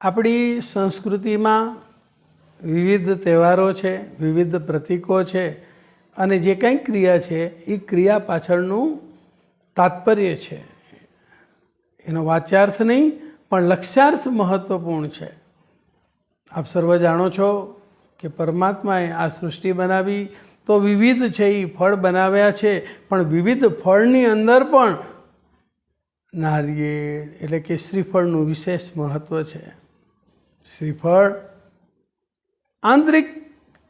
આપણી સંસ્કૃતિમાં વિવિધ તહેવારો છે, વિવિધ પ્રતીકો છે અને જે કંઈ ક્રિયા છે એ ક્રિયા પાછળનું તાત્પર્ય છે. એનો વાચ્યાર્થ નહીં પણ લક્ષ્યાર્થ મહત્ત્વપૂર્ણ છે. આપ સર્વ જાણો છો કે પરમાત્માએ આ સૃષ્ટિ બનાવી તો વિવિધ છે એ ફળ બનાવ્યા છે, પણ વિવિધ ફળની અંદર પણ નારિયેળ એટલે કે શ્રીફળનું વિશેષ મહત્ત્વ છે. શ્રીફળ આંતરિક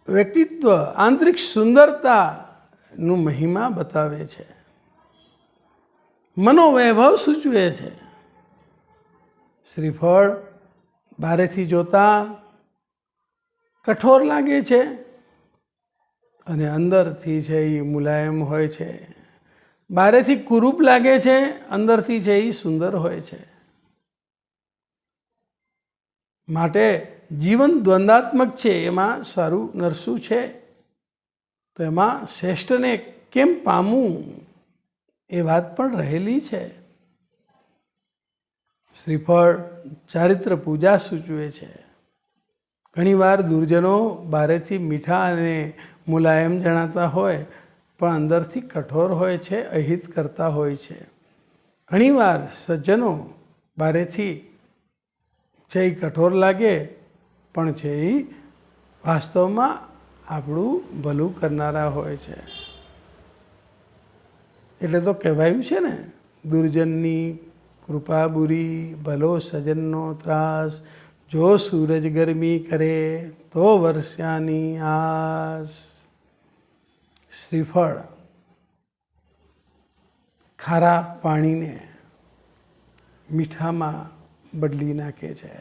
વ્યક્તિત્વ, આંતરિક સુંદરતાનું મહિમા બતાવે છે, મનોવૈભવ સૂચવે છે. શ્રીફળ બહારેથી જોતા કઠોર લાગે છે અને અંદરથી છે એ મુલાયમ હોય છે. બહારેથી કુરૂપ લાગે છે, અંદરથી છે એ સુંદર હોય છે. માટે જીવન દ્વંદ્વાત્મક છે. એમાં સારું નરસું છે તો એમાં શ્રેષ્ઠને કેમ પામવું એ વાત પણ રહેલી છે. શ્રીફળ ચારિત્ર પૂજા સૂચવે છે. ઘણીવાર દુર્જનો બહારેથી મીઠા અને મુલાયમ જણાતા હોય પણ અંદરથી કઠોર હોય છે, અહિત કરતા હોય છે. ઘણીવાર સજ્જનો બહારેથી છે એ કઠોર લાગે પણ છે એ વાસ્તવમાં આપણું ભલું કરનારા હોય છે. એટલે તો કહેવાયું છે ને, દુર્જનની કૃપા બુરી, ભલો સજનનો ત્રાસ, જો સૂરજ ગરમી કરે તો વર્ષાની આસ. શ્રીફળ ખારા પાણીને મીઠામાં બદલી નાખે છે.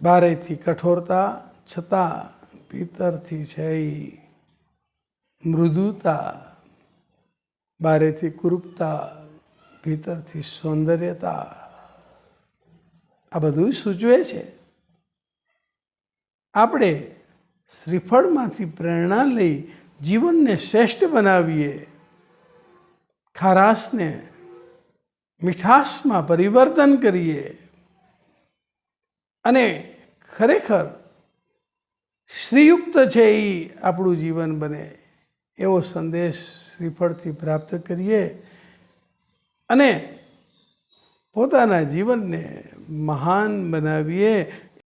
બહારેથી કઠોરતા છતાં ભીતરથી છે મૃદુતા, બહારેથી કુરૂપતા, ભીતરથી સૌંદર્યતા, આ બધું સૂચવે છે. આપણે શ્રીફળમાંથી પ્રેરણા લઈ જીવનને શ્રેષ્ઠ બનાવીએ, ખારાશને મીઠાશમાં પરિવર્તન કરીએ અને ખરેખર શ્રીયુક્ત છે એ આપણું જીવન બને એવો સંદેશ શ્રીફળથી પ્રાપ્ત કરીએ અને પોતાના જીવનને મહાન બનાવીએ,